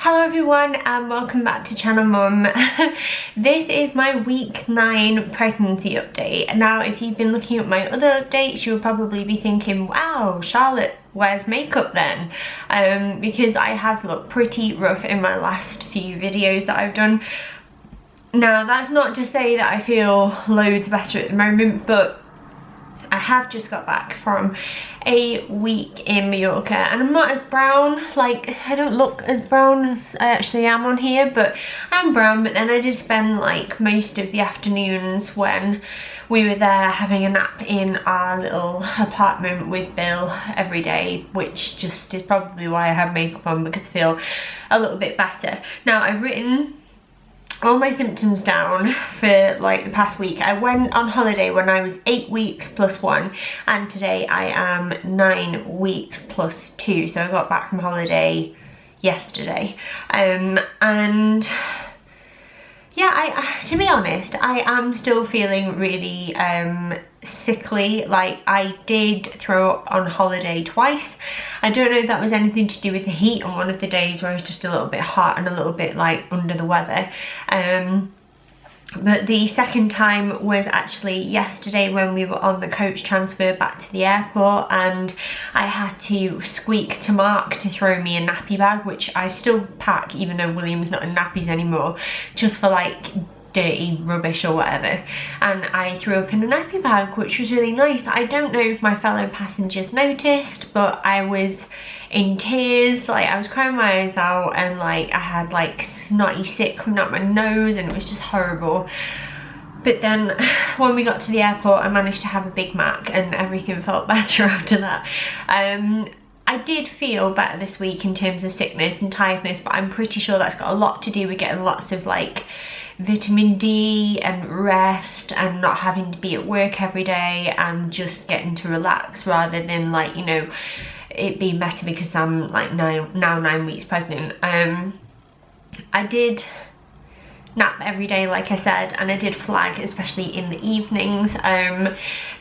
Hello everyone and welcome back to Channel Mum. This is my week 9 pregnancy update. Now if you've been looking at my other updates you'll probably be thinking, wow, Charlotte, where's makeup then? Because I have looked pretty rough in my last few videos that I've done. Now that's not to say that I feel loads better at the moment, but I have just got back from a week in Mallorca and I'm not as brown, like I don't look as brown as I actually am on here, but I'm brown. But then I did spend like most of the afternoons when we were there having a nap in our little apartment with Bill every day, which just is probably why I have makeup on, because I feel a little bit better. Now I've written all my symptoms down for like the past week. I went on holiday when I was 8 weeks plus 1 and today I am 9 weeks plus 2, so I got back from holiday yesterday. And yeah, to be honest, I am still feeling really sickly. Like I did throw up on holiday twice. I don't know if that was anything to do with the heat on one of the days where I was just a little bit hot and a little bit like under the weather. But the second time was actually yesterday when we were on the coach transfer back to the airport, and I had to squeak to Mark to throw me a nappy bag, which I still pack even though William's not in nappies anymore, just for like dirty rubbish or whatever. And I threw up in a nappy bag, which was really nice. I don't know if my fellow passengers noticed, but I was in tears, like I was crying my eyes out, and like I had like snotty sick coming out my nose and it was just horrible. But then when we got to the airport I managed to have a Big Mac and everything felt better after that. I did feel better this week in terms of sickness and tiredness, but I'm pretty sure that's got a lot to do with getting lots of like vitamin D and rest and not having to be at work every day and just getting to relax, rather than like, you know, it being better because I'm like now 9 weeks pregnant. I did nap every day like I said, and I did flag especially in the evenings,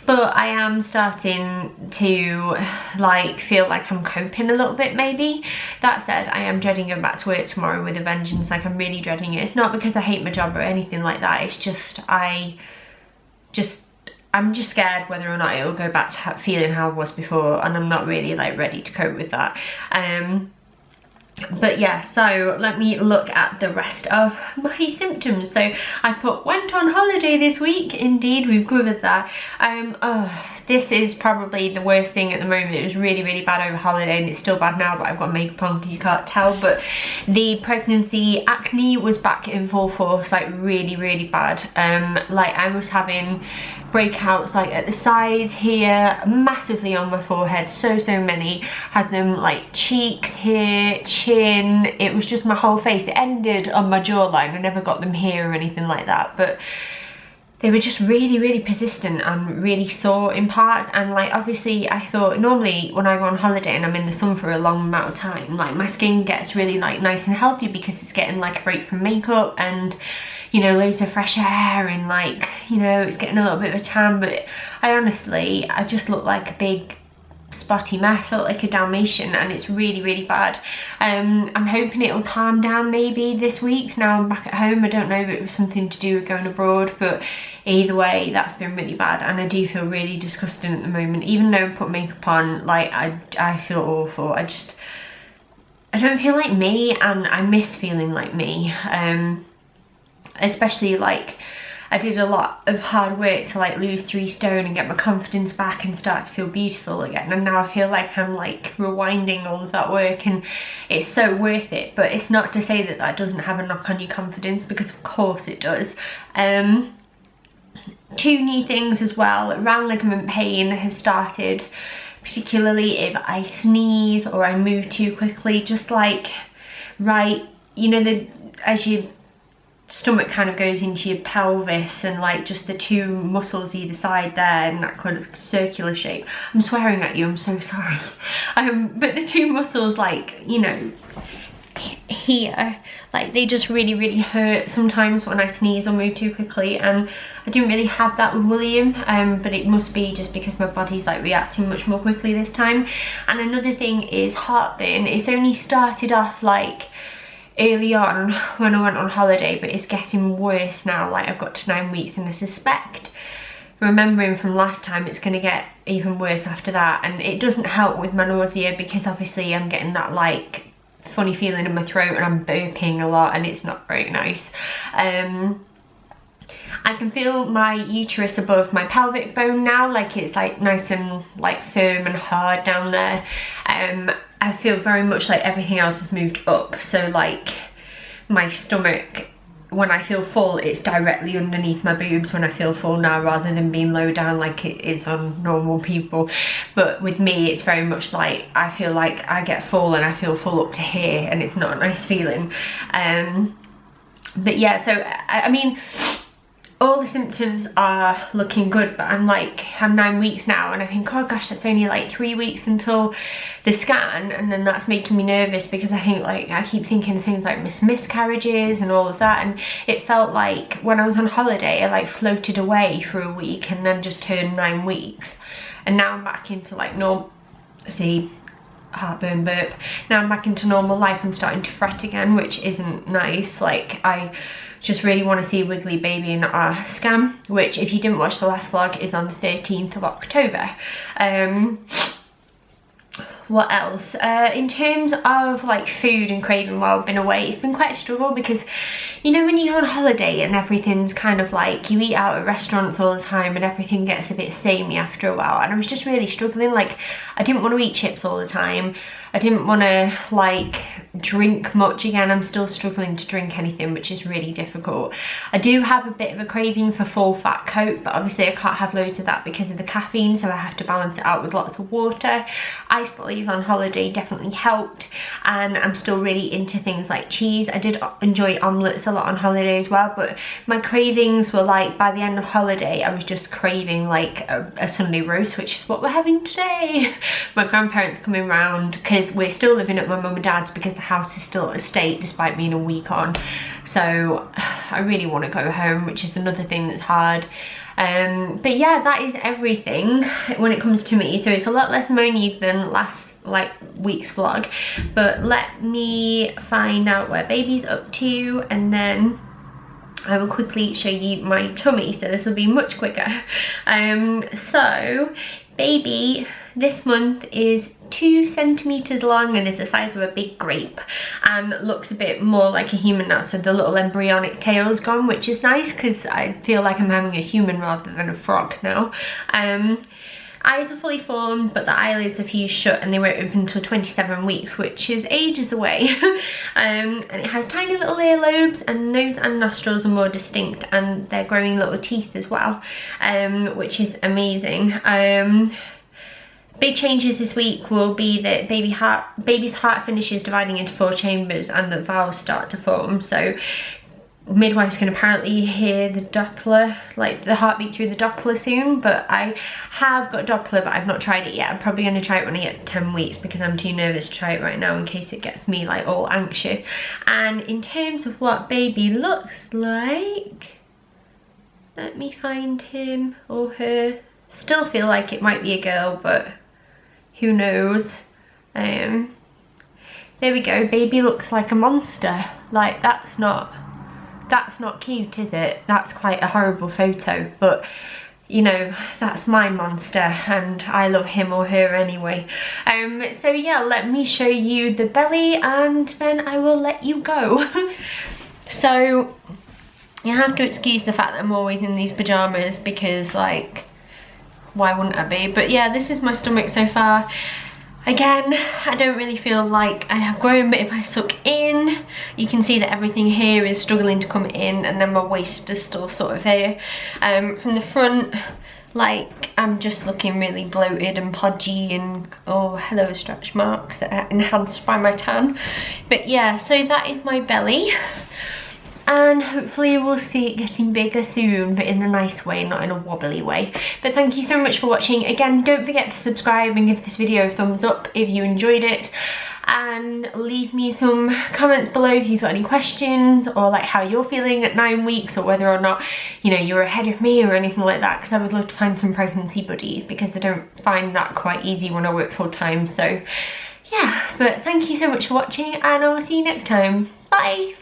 but I am starting to like feel like I'm coping a little bit maybe. That said, I am dreading going back to work tomorrow with a vengeance. Like I'm really dreading it. It's not because I hate my job or anything like that, it's just I'm just scared whether or not it'll go back to feeling how I was before, and I'm not really like ready to cope with that. But yeah, so let me look at the rest of my symptoms. So I put went on holiday this week. Indeed, we've covered that. This is probably the worst thing at the moment. It was really bad over holiday and it's still bad now, but I've got makeup on, you can't tell. But the pregnancy acne was back in full force, like really bad. Like I was having breakouts like at the sides here, massively on my forehead, so many. Had them like cheeks here, chin, it was just my whole face. It ended on my jawline. I never got them here or anything like that, but they were just really persistent and really sore in parts. And like obviously I thought normally when I go on holiday and I'm in the sun for a long amount of time, like my skin gets really like nice and healthy because it's getting like a break from makeup and, you know, loads of fresh air and like, you know, it's getting a little bit of a tan. But I just look like a big spotty mess, I look like a Dalmatian, and it's really bad. I'm hoping it'll calm down maybe this week now I'm back at home. I don't know if it was something to do with going abroad, but either way that's been really bad and I do feel really disgusting at the moment. Even though I put makeup on, like I feel awful. I don't feel like me, and I miss feeling like me. Especially like I did a lot of hard work to like lose 3 stone and get my confidence back and start to feel beautiful again, and now I feel like I'm like rewinding all of that work, and it's so worth it. But it's not to say that that doesn't have a knock on your confidence, because of course it does. 2 new things as well. Round ligament pain has started, particularly if I sneeze or I move too quickly, just like right, you know, as your stomach kind of goes into your pelvis, and like just the 2 muscles either side there in that kind of circular shape. I'm swearing at you, I'm so sorry. But the 2 muscles, like, you know, here, like they just really hurt sometimes when I sneeze or move too quickly, and I didn't really have that with William, but it must be just because my body's like reacting much more quickly this time. And another thing is heartburn. It's only started off like early on when I went on holiday, but it's getting worse now. Like, I've got to 9 weeks, and I suspect, remembering from last time, it's going to get even worse after that. And it doesn't help with my nausea, because obviously I'm getting that like funny feeling in my throat, and I'm burping a lot, and it's not very nice. I can feel my uterus above my pelvic bone now, like it's like nice and like firm and hard down there. I feel very much like everything else has moved up, so like my stomach, when I feel full, it's directly underneath my boobs when I feel full now, rather than being low down like it is on normal people. But with me, it's very much like I feel like I get full, and I feel full up to here, and it's not a nice feeling. But yeah, so I mean, all the symptoms are looking good, but I'm 9 weeks now, and I think, oh gosh, that's only like 3 weeks until the scan, and then that's making me nervous, because I think, like, I keep thinking of things like miscarriages and all of that. And it felt like when I was on holiday, I like floated away for a week and then just turned 9 weeks, and now I'm back into like normal, see, heartburn burp, now I'm back into normal life. I'm starting to fret again, which isn't nice. Like, I just really want to see Wiggly Baby in our scan, which, if you didn't watch the last vlog, is on the 13th of October. What else? In terms of like food and craving while I've been away, it's been quite a struggle, because you know when you go on holiday and everything's kind of like, you eat out at restaurants all the time and everything gets a bit samey after a while, and I was just really struggling. Like, I didn't want to eat chips all the time, I didn't want to like drink much. Again, I'm still struggling to drink anything, which is really difficult. I do have a bit of a craving for full fat Coke, but obviously I can't have loads of that because of the caffeine, so I have to balance it out with lots of water. Ice lollies on holiday definitely helped, and I'm still really into things like cheese. I did enjoy omelettes a lot on holiday as well, but my cravings were like, by the end of holiday, I was just craving like a Sunday roast, which is what we're having today. My grandparents coming round, because we're still living at my mum and dad's, because the house is still at a state despite being a week on. So I really want to go home, which is another thing that's hard. But yeah, that is everything when it comes to me. So it's a lot less moany than last week's vlog, but let me find out where baby's up to, and then I will quickly show you my tummy, so this will be much quicker. So baby this month is 2 centimeters long and is the size of a big grape, and looks a bit more like a human now. So the little embryonic tail's gone, which is nice, because I feel like I'm having a human rather than a frog now. Eyes are fully formed, but the eyelids are fused shut, and they won't open until 27 weeks, which is ages away. And it has tiny little earlobes, and nose and nostrils are more distinct, and they're growing little teeth as well, which is amazing. Big changes this week will be that baby's heart finishes dividing into 4 chambers, and the valves start to form. So midwife's can apparently hear the Doppler, like the heartbeat through the Doppler soon, but I have got Doppler, but I've not tried it yet. I'm probably going to try it when I get 10 weeks, because I'm too nervous to try it right now in case it gets me like all anxious. And in terms of what baby looks like, let me find him or her. Still feel like it might be a girl, but who knows. There we go. Baby looks like a monster. Like, that's not cute, is it? That's quite a horrible photo, but you know, that's my monster, and I love him or her anyway. So yeah, let me show you the belly, and then I will let you go. So you have to excuse the fact that I'm always in these pajamas, because like, why wouldn't I be? But yeah, this is my stomach so far. Again, I don't really feel like I have grown, but if I suck in, you can see that everything here is struggling to come in, and then my waist is still sort of here. From the front, like, I'm just looking really bloated and podgy, and oh, hello stretch marks that are enhanced by my tan. But yeah, so that is my belly. And hopefully we'll see it getting bigger soon, but in a nice way, not in a wobbly way. But thank you so much for watching. Again, don't forget to subscribe and give this video a thumbs up if you enjoyed it, and leave me some comments below if you've got any questions, or like how you're feeling at 9 weeks, or whether or not, you know, you're ahead of me or anything like that, because I would love to find some pregnancy buddies, because I don't find that quite easy when I work full time. So yeah, but thank you so much for watching, and I'll see you next time. Bye. Bye.